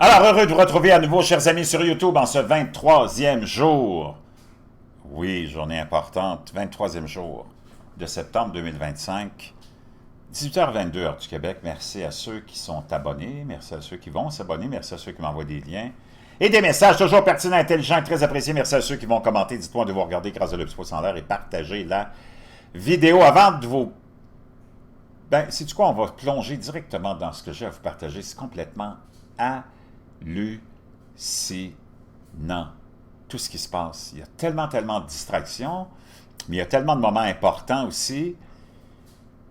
Alors, heureux de vous retrouver à nouveau, chers amis, sur YouTube en ce 23e jour. Oui, journée importante, 23e jour de septembre 2025, 18h22 heure du Québec. Merci à ceux qui sont abonnés, merci à ceux qui vont s'abonner, merci à ceux qui m'envoient des liens et des messages toujours pertinents, intelligents, très appréciés. Merci à ceux qui vont commenter. Dites-moi de vous regarder grâce à le petit pouce en l'air et partager la vidéo avant de vous... Ben, c'est du quoi? On va plonger directement dans ce que j'ai à vous partager. C'est complètement hallucinant, tout ce qui se passe. Il y a tellement de distractions, mais il y a tellement de moments importants aussi.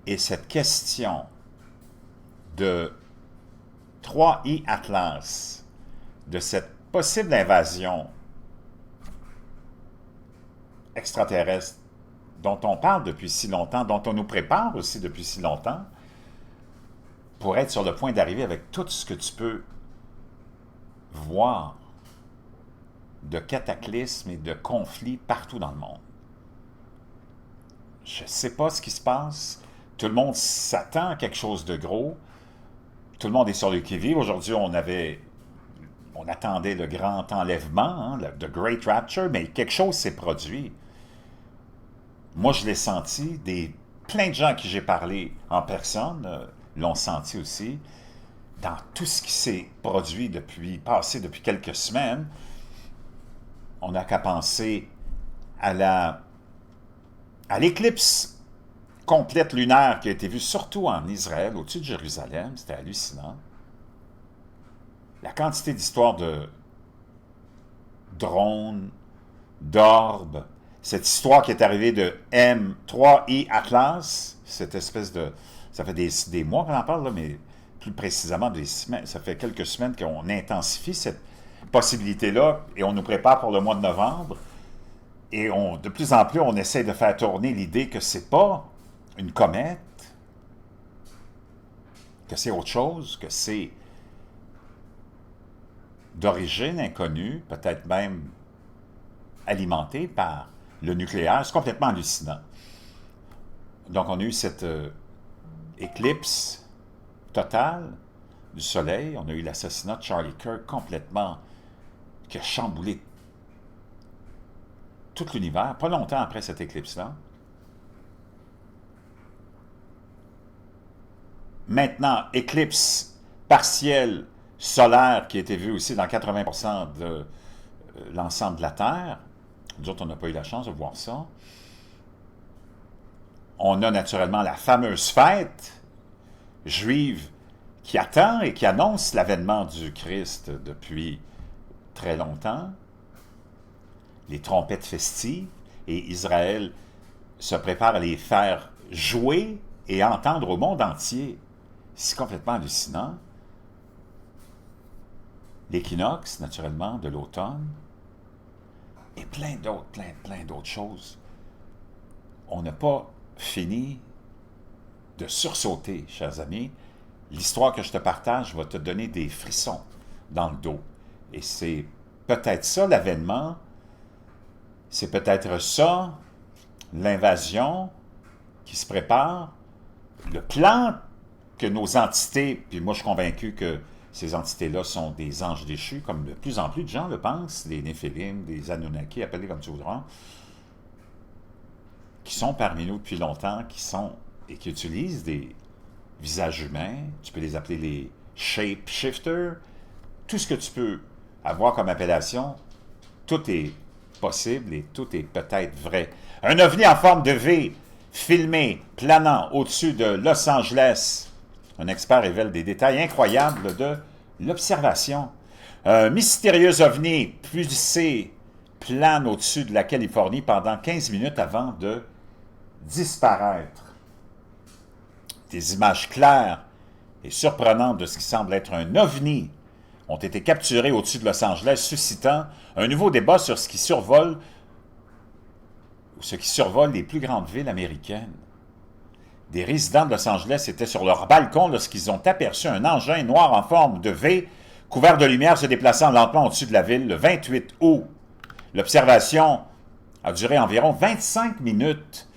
Et cette question de 3I Atlas, de cette possible invasion extraterrestre dont on parle depuis si longtemps, dont on nous prépare aussi depuis si longtemps, pour être sur le point d'arriver avec tout ce que tu peux voir de cataclysmes et de conflits partout dans le monde. Je ne sais pas ce qui se passe. Tout le monde s'attend à quelque chose de gros. Tout le monde est sur le qui-vive. Aujourd'hui, on attendait le grand enlèvement, hein, the Great Rapture, mais quelque chose s'est produit. Moi, je l'ai senti. Plein de gens à qui j'ai parlé en personne l'ont senti aussi. Dans tout ce qui s'est produit depuis quelques semaines, on n'a qu'à penser à l'éclipse complète lunaire qui a été vue surtout en Israël, au-dessus de Jérusalem. C'était hallucinant. La quantité d'histoires de drones, d'orbes, cette histoire qui est arrivée de M3I Atlas, cette espèce de... Ça fait des mois qu'on en parle, là, mais plus précisément des semaines. Ça fait quelques semaines qu'on intensifie cette possibilité-là et on nous prépare pour le mois de novembre. Et de plus en plus, on essaie de faire tourner l'idée que c'est pas une comète, que c'est autre chose, que c'est d'origine inconnue, peut-être même alimenté par le nucléaire. C'est complètement hallucinant. Donc, on a eu cette éclipse totale du Soleil. On a eu l'assassinat de Charlie Kirk complètement qui a chamboulé tout l'univers, pas longtemps après cette éclipse-là. Maintenant, éclipse partielle solaire qui a été vue aussi dans 80% de l'ensemble de la Terre. Nous autres, on n'a pas eu la chance de voir ça. On a naturellement la fameuse fête juive qui attend et qui annonce l'avènement du Christ depuis très longtemps. Les trompettes festives, et Israël se prépare à les faire jouer et entendre au monde entier. C'est complètement hallucinant. L'équinoxe, naturellement, de l'automne, et plein d'autres choses. On n'a pas fini de sursauter, chers amis. L'histoire que je te partage va te donner des frissons dans le dos. Et c'est peut-être ça l'avènement, c'est peut-être ça l'invasion qui se prépare, le plan que nos entités, puis moi je suis convaincu que ces entités-là sont des anges déchus, comme de plus en plus de gens le pensent, des Néphilim, des Anunnaki, appelés comme tu voudras, qui sont parmi nous depuis longtemps, qui utilisent des visages humains, tu peux les appeler les shapeshifters, tout ce que tu peux avoir comme appellation, tout est possible et tout est peut-être vrai. Un ovni en forme de V, filmé, planant au-dessus de Los Angeles. Un expert révèle des détails incroyables de l'observation. Un mystérieux ovni pulsé plane au-dessus de la Californie pendant 15 minutes avant de disparaître. Des images claires et surprenantes de ce qui semble être un ovni ont été capturés au-dessus de Los Angeles, suscitant un nouveau débat sur ce qui survole les plus grandes villes américaines. Des résidents de Los Angeles étaient sur leur balcon lorsqu'ils ont aperçu un engin noir en forme de V, couvert de lumière, se déplaçant lentement au-dessus de la ville le 28 août. L'observation a duré environ 25 minutes,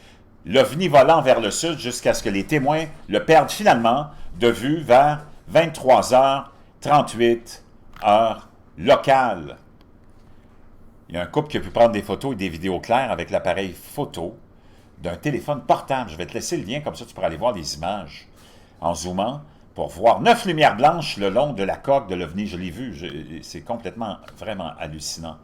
l'OVNI volant vers le sud jusqu'à ce que les témoins le perdent finalement de vue vers 23h38 heure locale. Il y a un couple qui a pu prendre des photos et des vidéos claires avec l'appareil photo d'un téléphone portable. Je vais te laisser le lien, comme ça tu pourras aller voir les images en zoomant pour voir 9 lumières blanches le long de la coque de l'OVNI. Je l'ai vu, c'est complètement, vraiment hallucinant.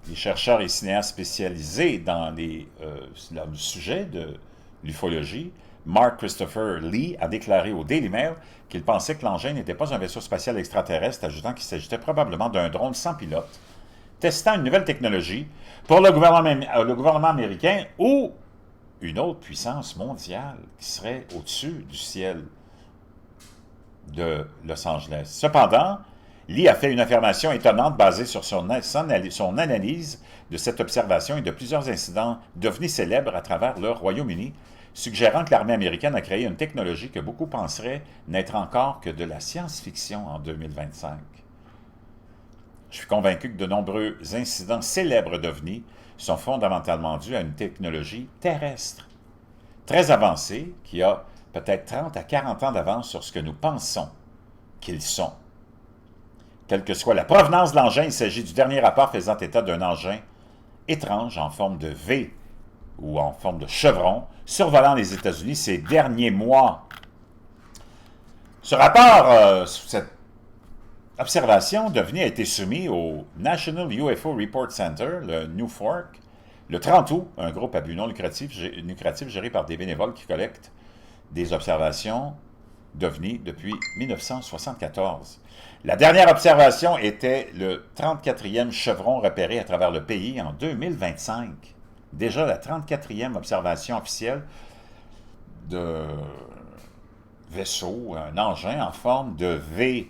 Les chercheurs et cinéastes spécialisés dans le sujet de l'ufologie, Mark Christopher Lee a déclaré au Daily Mail qu'il pensait que l'engin n'était pas un vaisseau spatial extraterrestre, ajoutant qu'il s'agissait probablement d'un drone sans pilote, testant une nouvelle technologie pour le gouvernement américain ou une autre puissance mondiale qui serait au-dessus du ciel de Los Angeles. Cependant, Lee a fait une affirmation étonnante basée sur son analyse de cette observation et de plusieurs incidents d'OVNI célèbres à travers le Royaume-Uni, suggérant que l'armée américaine a créé une technologie que beaucoup penseraient n'être encore que de la science-fiction en 2025. Je suis convaincu que de nombreux incidents célèbres d'OVNI sont fondamentalement dus à une technologie terrestre, très avancée, qui a peut-être 30 à 40 ans d'avance sur ce que nous pensons qu'ils sont. Quelle que soit la provenance de l'engin, il s'agit du dernier rapport faisant état d'un engin étrange en forme de V ou en forme de chevron survolant les États-Unis ces derniers mois. Ce rapport, cette observation d'OVNI a été soumis au National UFO Report Center, le NUFORC, le 30 août, un groupe à but non lucratif géré par des bénévoles qui collectent des observations d'OVNI depuis 1974. La dernière observation était le 34e chevron repéré à travers le pays en 2025. Déjà la 34e observation officielle de vaisseau, un engin en forme de V.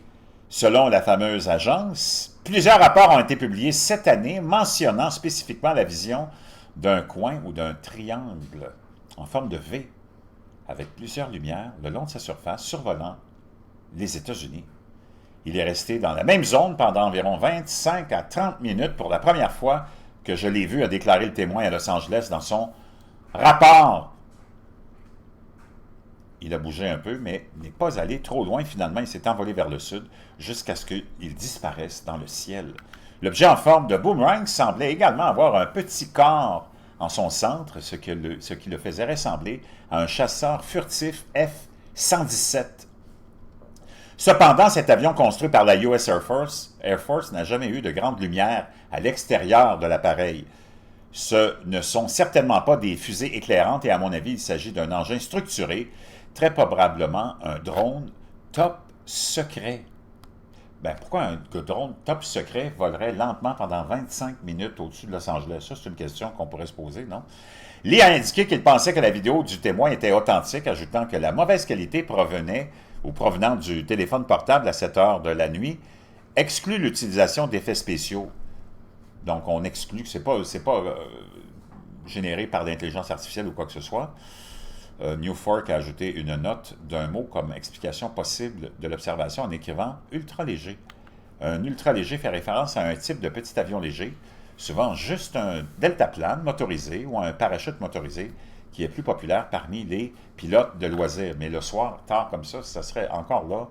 Selon la fameuse agence, plusieurs rapports ont été publiés cette année mentionnant spécifiquement la vision d'un coin ou d'un triangle en forme de V, avec plusieurs lumières le long de sa surface survolant les États-Unis. Il est resté dans la même zone pendant environ 25 à 30 minutes pour la première fois que je l'ai vu, a déclaré le témoin à Los Angeles dans son rapport. Il a bougé un peu, mais n'est pas allé trop loin. Finalement, il s'est envolé vers le sud jusqu'à ce qu'il disparaisse dans le ciel. L'objet en forme de boomerang semblait également avoir un petit corps en son centre, ce qui le faisait ressembler à un chasseur furtif F-117. Cependant, cet avion construit par la US Air Force n'a jamais eu de grande lumière à l'extérieur de l'appareil. Ce ne sont certainement pas des fusées éclairantes et à mon avis, il s'agit d'un engin structuré, très probablement un drone top secret. Pourquoi un drone top secret volerait lentement pendant 25 minutes au-dessus de Los Angeles? Ça, c'est une question qu'on pourrait se poser, non? Lee a indiqué qu'il pensait que la vidéo du témoin était authentique, ajoutant que la mauvaise qualité provenant du téléphone portable à 7 heures de la nuit exclut l'utilisation d'effets spéciaux. Donc, on exclut que ce n'est pas généré par l'intelligence artificielle ou quoi que ce soit. NUFORC a ajouté une note d'un mot comme explication possible de l'observation en écrivant « ultra léger ». Un ultra léger fait référence à un type de petit avion léger, souvent juste un deltaplane motorisé ou un parachute motorisé, qui est plus populaire parmi les pilotes de loisirs. Mais le soir, tard comme ça serait encore là,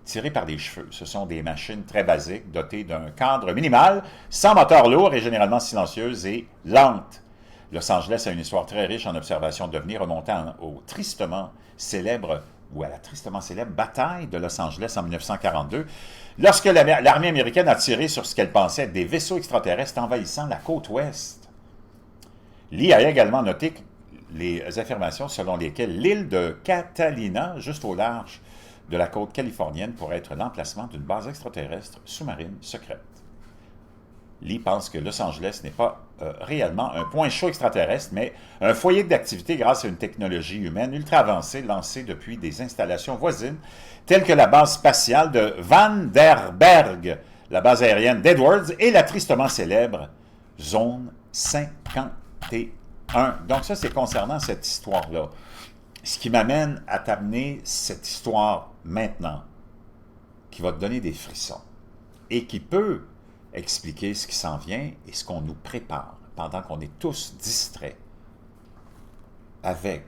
tiré par les cheveux. Ce sont des machines très basiques, dotées d'un cadre minimal, sans moteur lourd et généralement silencieuses et lentes. Los Angeles a une histoire très riche en observations d'OVNI remontant à la tristement célèbre bataille de Los Angeles en 1942, lorsque l'armée américaine a tiré sur ce qu'elle pensait être des vaisseaux extraterrestres envahissant la côte ouest. Lee a également noté les affirmations selon lesquelles l'île de Catalina, juste au large de la côte californienne, pourrait être l'emplacement d'une base extraterrestre sous-marine secrète. Lee pense que Los Angeles n'est pas réellement un point chaud extraterrestre, mais un foyer d'activité grâce à une technologie humaine ultra avancée lancée depuis des installations voisines, telles que la base spatiale de Vandenberg, la base aérienne d'Edwards et la tristement célèbre Zone 51. Donc ça, c'est concernant cette histoire-là. Ce qui m'amène à t'amener cette histoire maintenant, qui va te donner des frissons, et qui peut expliquer ce qui s'en vient et ce qu'on nous prépare pendant qu'on est tous distraits avec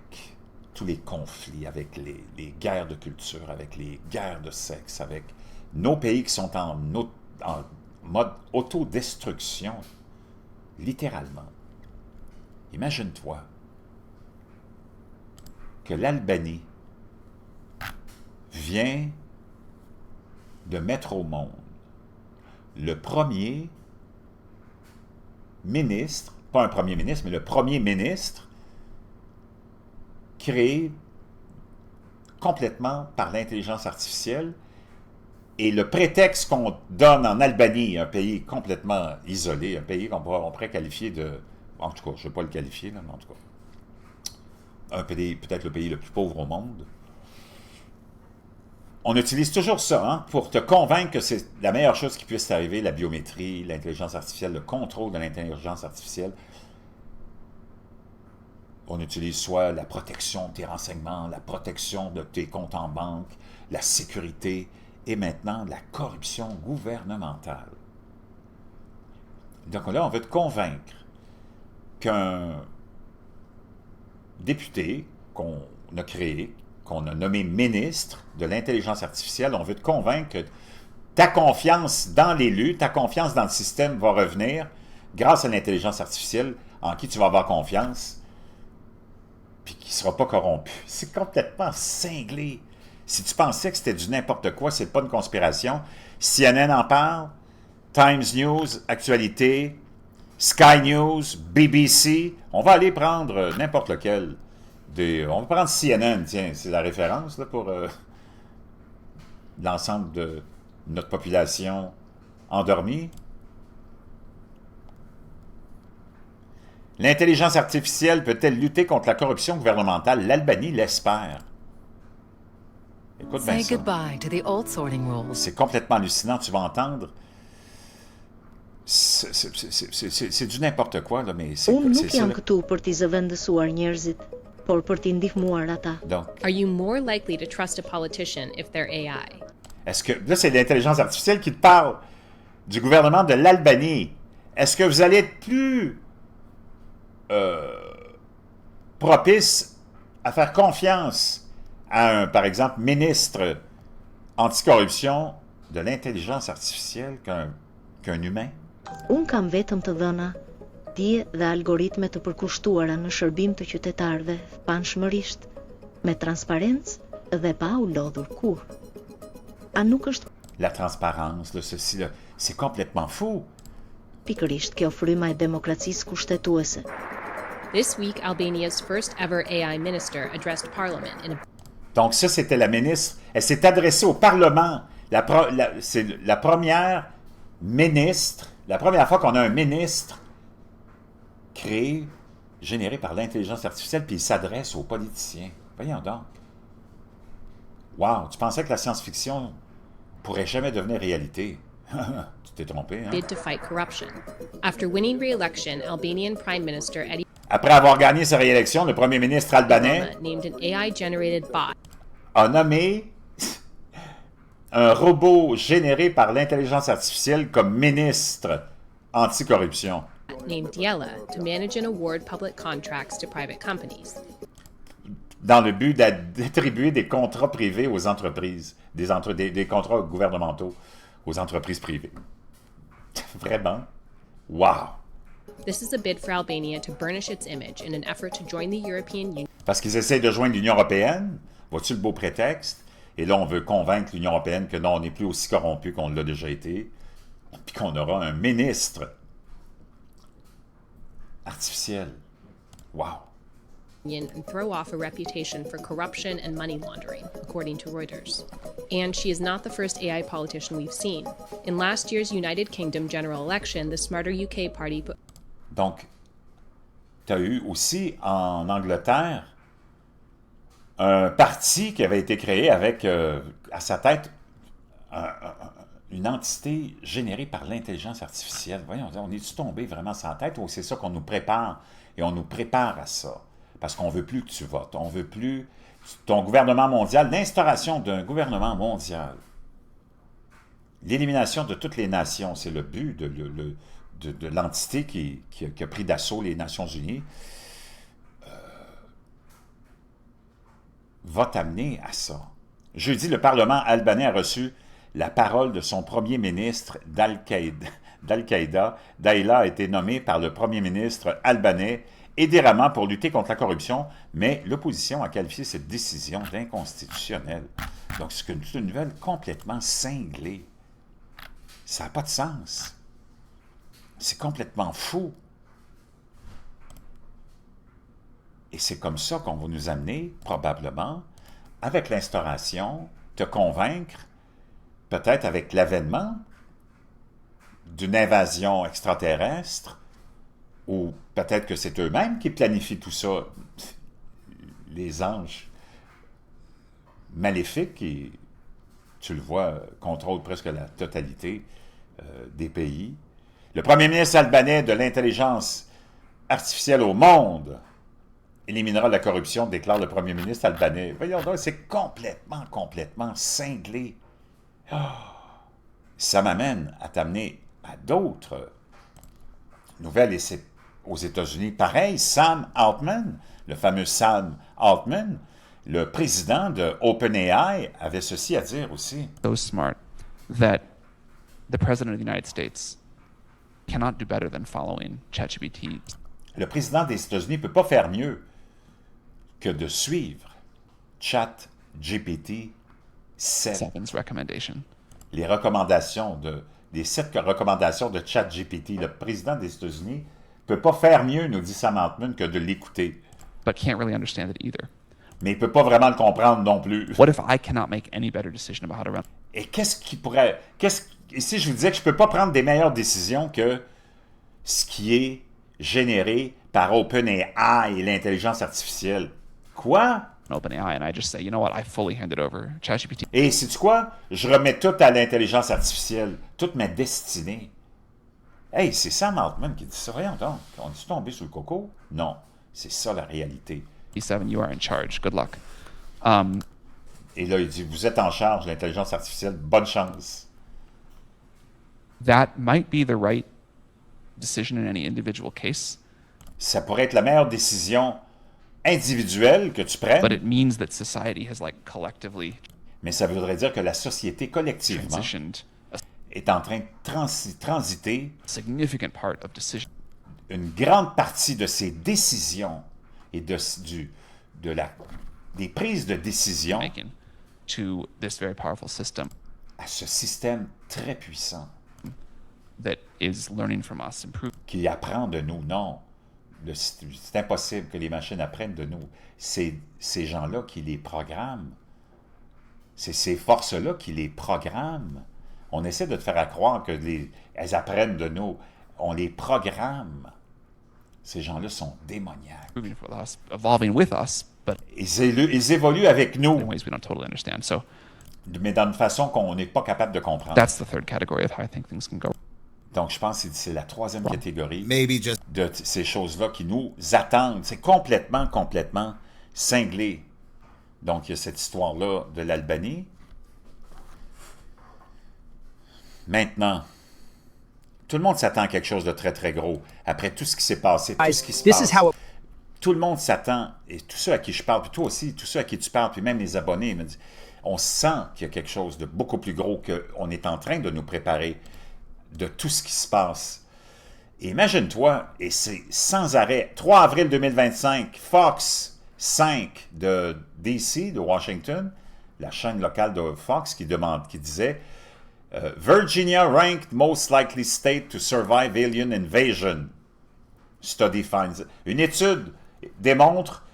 tous les conflits, avec les guerres de culture, avec les guerres de sexe, avec nos pays qui sont en mode autodestruction, littéralement. Imagine-toi que l'Albanie vient de mettre au monde le premier ministre, pas un premier ministre, mais le premier ministre créé complètement par l'intelligence artificielle. Et le prétexte qu'on donne en Albanie, un pays complètement isolé, un pays qu'on pourrait qualifier de... En tout cas, je ne vais pas le qualifier, là, mais en tout cas, un pays, peut-être le pays le plus pauvre au monde. On utilise toujours ça hein, pour te convaincre que c'est la meilleure chose qui puisse t'arriver, la biométrie, l'intelligence artificielle, le contrôle de l'intelligence artificielle. On utilise soit la protection de tes renseignements, la protection de tes comptes en banque, la sécurité, et maintenant la corruption gouvernementale. Donc là, on veut te convaincre qu'un député qu'on a créé, qu'on a nommé ministre de l'intelligence artificielle, on veut te convaincre que ta confiance dans l'élu, ta confiance dans le système va revenir grâce à l'intelligence artificielle en qui tu vas avoir confiance, puis qui ne sera pas corrompu. C'est complètement cinglé. Si tu pensais que c'était du n'importe quoi, c'est pas une conspiration. CNN en parle, Times News, Actualité, Sky News, BBC. On va aller prendre n'importe lequel. On va prendre CNN, tiens, c'est la référence là, pour l'ensemble de notre population endormie. L'intelligence artificielle peut-elle lutter contre la corruption gouvernementale? L'Albanie l'espère. Écoute bien ça. C'est complètement hallucinant, tu vas entendre. C'est du n'importe quoi, là, mais c'est ça. Donc, are you more likely to trust a politician if they're AI? Est-ce que là, c'est l'intelligence artificielle qui te parle du gouvernement de l'Albanie? Est-ce que vous allez être plus propice à faire confiance à un, par exemple, ministre anticorruption de l'intelligence artificielle qu'un humain? Unë kam vetëm të dhëna, dije dhe algoritme të përkushtuara në shërbim të qytetarëve panshmërisht, me transparencë dhe pa u lodhur kurrë. A nuk është La transparence, là, ceci, là, c'est complètement fou. pikërisht kjo fryma e demokracisë kushtetuese? This week, Albania's first ever AI minister addressed parliament in a Donc ça, c'était la ministre. Elle s'est adressée au Parlement. C'est la première ministre, la première fois qu'on a un ministre créé, généré par l'intelligence artificielle, puis il s'adresse aux politiciens. Voyons donc. Wow, tu pensais que la science-fiction pourrait jamais devenir réalité. Tu t'es trompé, hein? bid to fight corruption. After winning re-election, Albanian Prime Minister Edi Après avoir gagné sa réélection, le premier ministre albanais Rama named an AI-generated bot a nommé un robot généré par l'intelligence artificielle comme ministre anticorruption. named Diela to manage and award public contracts to private companies. Dans le but d'attribuer des contrats privés aux entreprises, des contrats gouvernementaux aux entreprises privées. Vraiment? Wow! This is a bid for Albania to burnish its image in an effort to join the European Union Parce qu'ils essayent de joindre l'Union européenne. Vois-tu le beau prétexte? Et là, on veut convaincre l'Union européenne que non, on n'est plus aussi corrompu qu'on l'a déjà été, puis qu'on aura un ministre artificiel. Wow! and throw off a reputation for corruption and money laundering, according to Reuters. And she is not the first AI politician we've seen. In last year's United Kingdom general election, the Smarter UK Party put Donc, tu as eu aussi en Angleterre un parti qui avait été créé avec à sa tête une entité générée par l'intelligence artificielle. Voyons, on est-tu tombé vraiment sans tête ou c'est ça qu'on nous prépare et on nous prépare à ça? Parce qu'on ne veut plus que tu votes. On ne veut plus ton gouvernement mondial, l'instauration d'un gouvernement mondial. L'élimination de toutes les nations, c'est le but de l'entité qui a pris d'assaut les Nations Unies, va t'amener à ça. Jeudi, le Parlement albanais a reçu la parole de son premier ministre d'Al-Qaïda, Daïla, a été nommé par le premier ministre albanais édéramment pour lutter contre la corruption, mais l'opposition a qualifié cette décision d'inconstitutionnelle. Donc, c'est une nouvelle complètement cinglée. Ça n'a pas de sens. C'est complètement fou. Et c'est comme ça qu'on va nous amener, probablement, avec l'instauration, te convaincre, peut-être avec l'avènement d'une invasion extraterrestre, ou peut-être que c'est eux-mêmes qui planifient tout ça, les anges maléfiques qui, tu le vois, contrôlent presque la totalité des pays. Le premier ministre albanais de l'intelligence artificielle au monde éliminera la corruption, déclare le premier ministre albanais. Voyons donc, c'est complètement cinglé. Oh. Ça m'amène à t'amener à d'autres nouvelles, et c'est aux États-Unis. Pareil, Sam Altman, le fameux Sam Altman, le président de OpenAI, avait ceci à dire aussi. So smart that the president of the United States cannot do better than following ChatGPT. Le président des États-Unis ne peut pas faire mieux que de suivre ChatGPT 7. Seven's recommendation. Les recommandations les 7 recommandations de ChatGPT. Le président des États-Unis ne peut pas faire mieux, nous dit Sam Altman, que de l'écouter. But can't really understand it either. Mais il ne peut pas vraiment le comprendre non plus. What if I cannot make any better decision about how to run? Et qu'est-ce qui pourrait... Ici, je vous disais que je ne peux pas prendre des meilleures décisions que ce qui est généré par OpenAI et l'intelligence artificielle. Quoi? OpenAI, and I just say, you know what, I fully hand it over. ChatGPT. Et sais-tu quoi? Je remets tout à l'intelligence artificielle, toute ma destinée. Hey, c'est Sam Altman qui dit ça. Voyons donc, on est tombé sur le coco? Non, c'est ça la réalité. 7, you are in charge. Good luck. Et là, il dit, vous êtes en charge de l'intelligence artificielle, bonne chance. That might be the right decision in any individual case. Ça pourrait être la meilleure décision individuelle que tu prennes, But it means that society has like collectively mais ça voudrait dire que la société collectivement transitioned a est en train de transiter significant part of decision une grande partie de ses décisions et des prises de décision making to this very powerful system à ce système très puissant that is learning from us, improving. qui apprend de nous. Non, c'est impossible que les machines apprennent de nous. C'est ces gens-là qui les programment. C'est ces forces-là qui les programment. On essaie de te faire croire qu'elles apprennent de nous. On les programme. Ces gens-là sont démoniaques. With us, evolving with us, but Ils évoluent avec nous, in ways we don't totally understand. So mais d'une façon qu'on n'est pas capable de comprendre. that's the third category of how I think things can go. Donc, je pense que c'est la troisième catégorie Maybe just de ces choses-là qui nous attendent. C'est complètement cinglé. Donc, il y a cette histoire-là de l'Albanie. Maintenant, tout le monde s'attend à quelque chose de très, très gros. Après tout ce qui s'est passé, tout ce qui se passe. Tout le monde s'attend, et tous ceux à qui je parle, puis toi aussi, tous ceux à qui tu parles, puis même les abonnés, me disent, on sent qu'il y a quelque chose de beaucoup plus gros qu'on est en train de nous préparer de tout ce qui se passe. Et imagine-toi, et c'est sans arrêt, 3 avril 2025, Fox 5 de DC, de Washington, la chaîne locale de Fox qui disait Virginia ranked most likely state to survive alien invasion. Study finds. Une étude démontre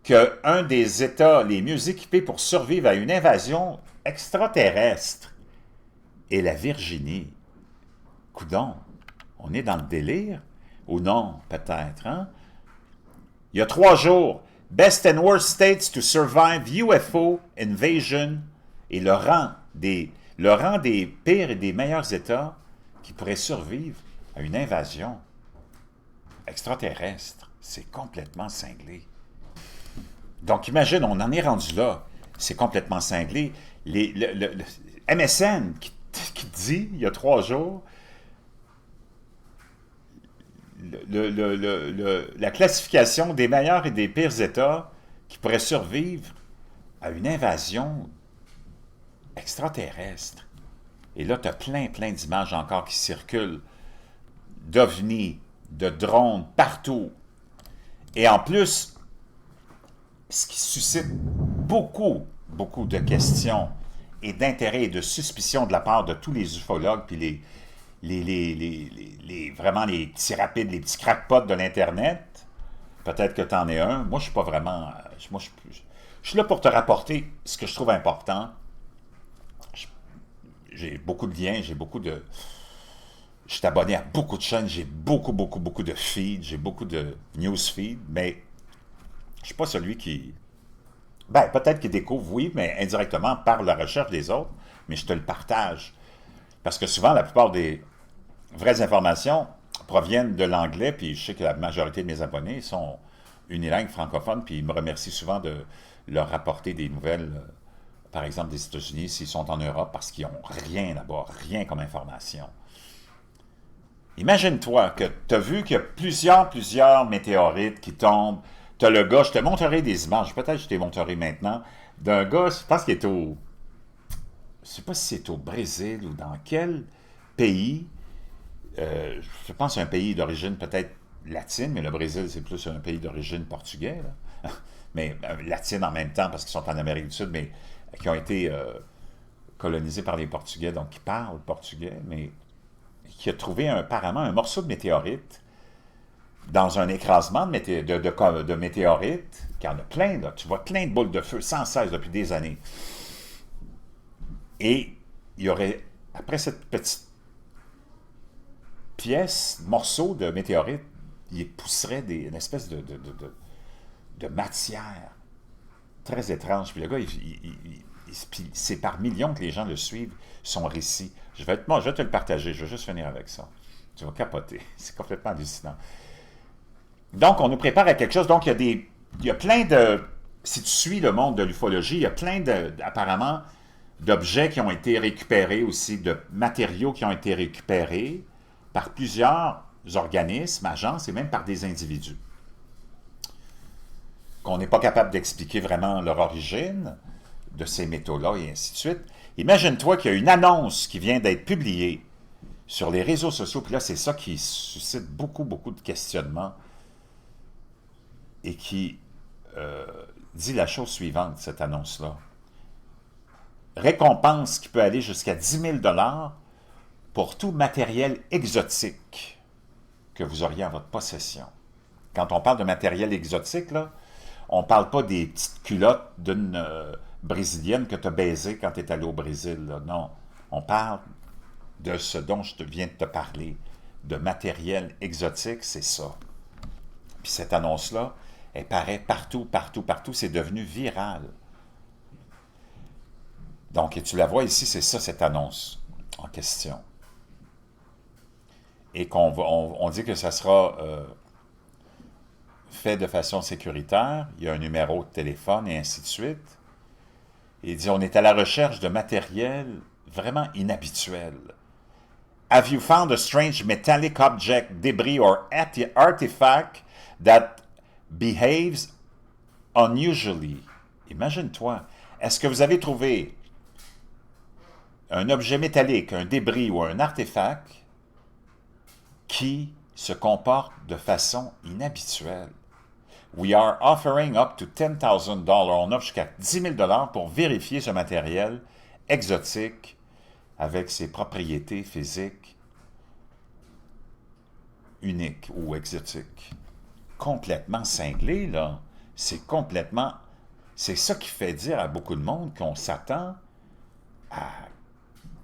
qu'un des États les mieux équipés pour survivre à une invasion extraterrestre est la Virginie. Coudon, on est dans le délire? Ou non, peut-être, hein? Il y a 3 jours, Best and Worst States to Survive UFO Invasion, et le rang des pires et des meilleurs États qui pourraient survivre à une invasion extraterrestre. C'est complètement cinglé. Donc, imagine, on en est rendu là. C'est complètement cinglé. Le MSN qui dit, il y a 3 jours, la classification des meilleurs et des pires États qui pourraient survivre à une invasion extraterrestre. Et là, tu as plein d'images encore qui circulent, d'ovnis, de drones, partout. Et en plus, ce qui suscite beaucoup de questions et d'intérêt et de suspicion de la part de tous les ufologues, puis vraiment les petits rapides, les petits crackpots de l'Internet. Peut-être que tu en es un. Moi, je suis pas vraiment... Moi, je suis là pour te rapporter ce que je trouve important. J'ai beaucoup de liens, j'ai beaucoup de... Je suis abonné à beaucoup de chaînes, j'ai beaucoup de feeds, j'ai beaucoup de newsfeeds, mais je suis pas celui qui... Ben, peut-être qu'il découvre, oui, mais indirectement par la recherche des autres, mais je te le partage. Parce que souvent, la plupart des vraies informations proviennent de l'anglais, puis je sais que la majorité de mes abonnés sont unilingues francophones, puis ils me remercient souvent de leur apporter des nouvelles, par exemple des États-Unis, s'ils sont en Europe, parce qu'ils n'ont rien là-bas, rien comme information. Imagine-toi que tu as vu qu'il y a plusieurs météorites qui tombent. Tu as le gars, je te montrerai des images, peut-être que je te les montrerai maintenant, d'un gars, je pense qu'il est au... Je ne sais pas si c'est au Brésil ou dans quel pays. Je pense que c'est un pays d'origine peut-être latine, mais le Brésil, c'est plus un pays d'origine portugais, là. Mais latine en même temps, parce qu'ils sont en Amérique du Sud, mais qui ont été colonisés par les Portugais, donc qui parlent portugais, mais qui a trouvé apparemment un morceau de météorite dans un écrasement de météorites, qui en a plein, là. Tu vois plein de boules de feu sans cesse depuis des années. Et il y aurait, après cette petite pièce, morceau de météorite, il pousserait une espèce de matière très étrange. Puis le gars, c'est par millions que les gens le suivent, son récit. Je vais te le partager, je vais juste finir avec ça. Tu vas capoter. C'est complètement hallucinant. Donc, on nous prépare à quelque chose. Donc, il y a plein de... Si tu suis le monde de l'ufologie, il y a plein apparemment d'objets qui ont été récupérés aussi, de matériaux qui ont été récupérés par plusieurs organismes, agences et même par des individus. Qu'on n'est pas capable d'expliquer vraiment leur origine de ces métaux-là et ainsi de suite. Imagine-toi qu'il y a une annonce qui vient d'être publiée sur les réseaux sociaux, puis là, c'est ça qui suscite beaucoup de questionnements et qui dit la chose suivante, cette annonce-là. Récompense qui peut aller jusqu'à 10 000 $ pour tout matériel exotique que vous auriez en votre possession. Quand on parle de matériel exotique, là, on ne parle pas des petites culottes d'une Brésilienne que tu as baisée quand tu es allé au Brésil. Là. Non, on parle de ce dont je viens de te parler, de matériel exotique, c'est ça. Puis cette annonce-là, elle paraît partout, c'est devenu viral. Donc, et tu la vois ici, c'est ça, cette annonce en question. Et on dit que ça sera fait de façon sécuritaire, il y a un numéro de téléphone et ainsi de suite. Et il dit, on est à la recherche de matériel vraiment inhabituel. Have you found a strange metallic object, debris or artifact that behaves unusually? Imagine-toi, est-ce que vous avez trouvé un objet métallique, un débris ou un artefact qui se comporte de façon inhabituelle? We are offering up to $10,000. On offre jusqu'à 10 000 $ pour vérifier ce matériel exotique avec ses propriétés physiques uniques ou exotiques. Complètement cinglé, là. C'est ça qui fait dire à beaucoup de monde qu'on s'attend à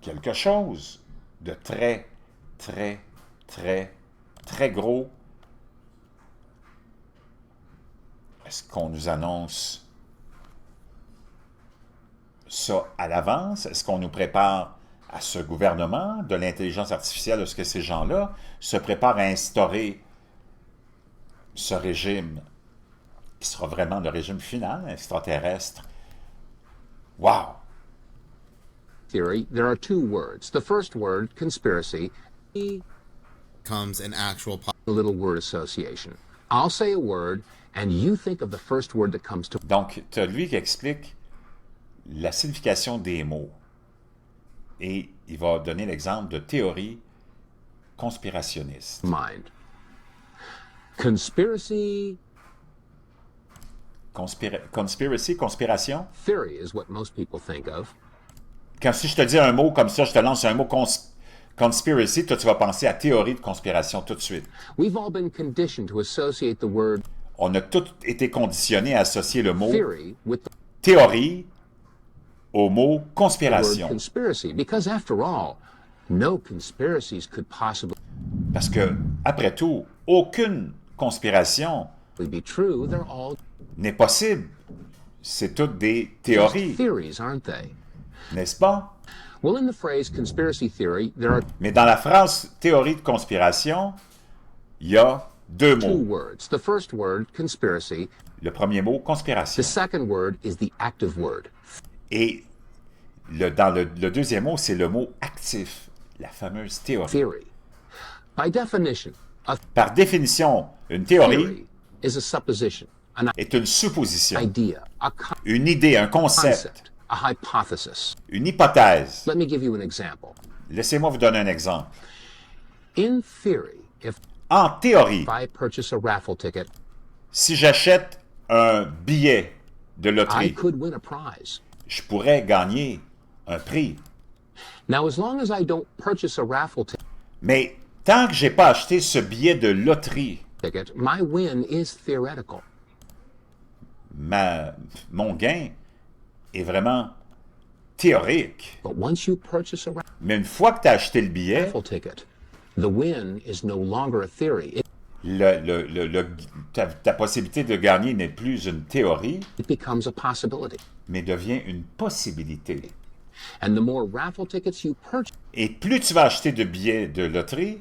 quelque chose de très gros. Est-ce qu'on nous annonce ça à l'avance? Est-ce qu'on nous prépare à ce gouvernement de l'intelligence artificielle? Est-ce que ces gens-là se préparent à instaurer ce régime qui sera vraiment le régime final, extraterrestre? Wow! Theory, there are two words. The first word, conspiracy, comes an actual a little word association. I'll say a word, and you think of the first word that comes to... Donc, tu as lui qui explique la signification des mots. et il va donner l'exemple de théorie conspirationniste. mind. Conspiracy Conspiration? theory is what most people think of. Quand si je te dis un mot comme ça, je te lance un mot conspiracy, toi tu vas penser à théorie de conspiration tout de suite. We've all been conditioned to associate the word On a tous été conditionnés à associer le mot theory with the théorie au mot word conspiration. conspiracy, because after all, no conspiracies could possibly Parce que, après tout, aucune conspiration be true. They're all n'est possible. C'est toutes des just théories, theories, aren't they? n'est-ce pas? Well, in the phrase conspiracy theory, there are Mais dans la phrase théorie de conspiration, il y a deux two mots. words. The first word, conspiracy. Le premier mot, The conspiration. second word is the active word, Et dans le deuxième mot, c'est le mot actif, la fameuse théorie. theory. By definition, a Par définition, une théorie theory is a supposition, an est une supposition, idea, a une idée, un concept, concept, a hypothesis. une hypothèse. Let me give you an example. Laissez-moi vous donner un exemple. In theory, if En théorie, I purchase a raffle ticket, si j'achète un billet de I loterie, could win a prize. je pourrais gagner un prix. Now, as long as I don't purchase a raffle Mais tant que j'ai pas acheté ce billet de loterie, ticket, my win is theoretical. mon gain est vraiment théorique. But once you purchase a Mais une fois que tu as acheté le billet, raffle ticket, the win is no longer a theory. ta possibilité de gagner n'est plus une théorie, It becomes a possibility. mais devient une possibilité. And the more raffle tickets you Et plus tu vas acheter de billets de loterie,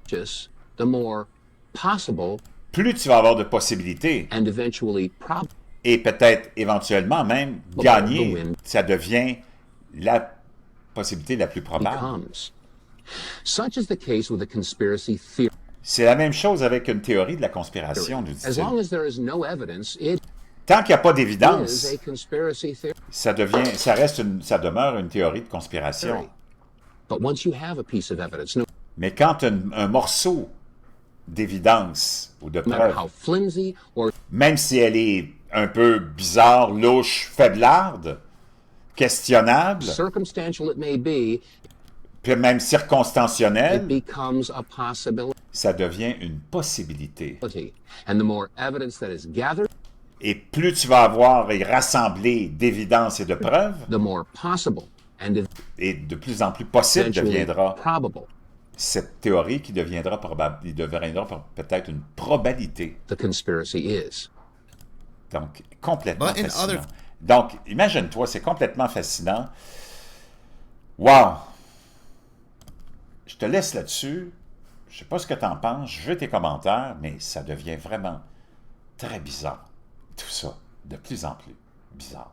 purchase, the more possible plus tu vas avoir de possibilités. and eventually probable Et peut-être éventuellement même the gagner. win Ça devient la possibilité la plus probable. becomes. Such is the case with a conspiracy theory. C'est la même chose avec une théorie de la conspiration, nous As long dit-il. as there is no evidence, it Tant qu'il n'y a pas is d'évidence, a conspiracy theory. ça demeure une théorie de conspiration. But once you have a piece of evidence, no Mais quand un morceau d'évidence ou de matter how preuve, flimsy or même si elle est un peu bizarre, louche, faiblarde, questionnable, circumstantial it may be, puis même it circonstancionnelle, becomes a possibility. ça devient une possibilité. And the more evidence that is gathered, Et plus tu vas avoir et rassembler d'évidences et de preuves, the more possible and et de plus en plus possible eventually deviendra probable cette théorie qui deviendra peut-être une probabilité. the conspiracy is. Donc, complètement But in fascinant. other- Donc, imagine-toi, c'est complètement fascinant. Wow! Je te laisse là-dessus. Je sais pas ce que tu en penses. Je veux tes commentaires, mais ça devient vraiment très bizarre. Tout ça, de plus en plus bizarre.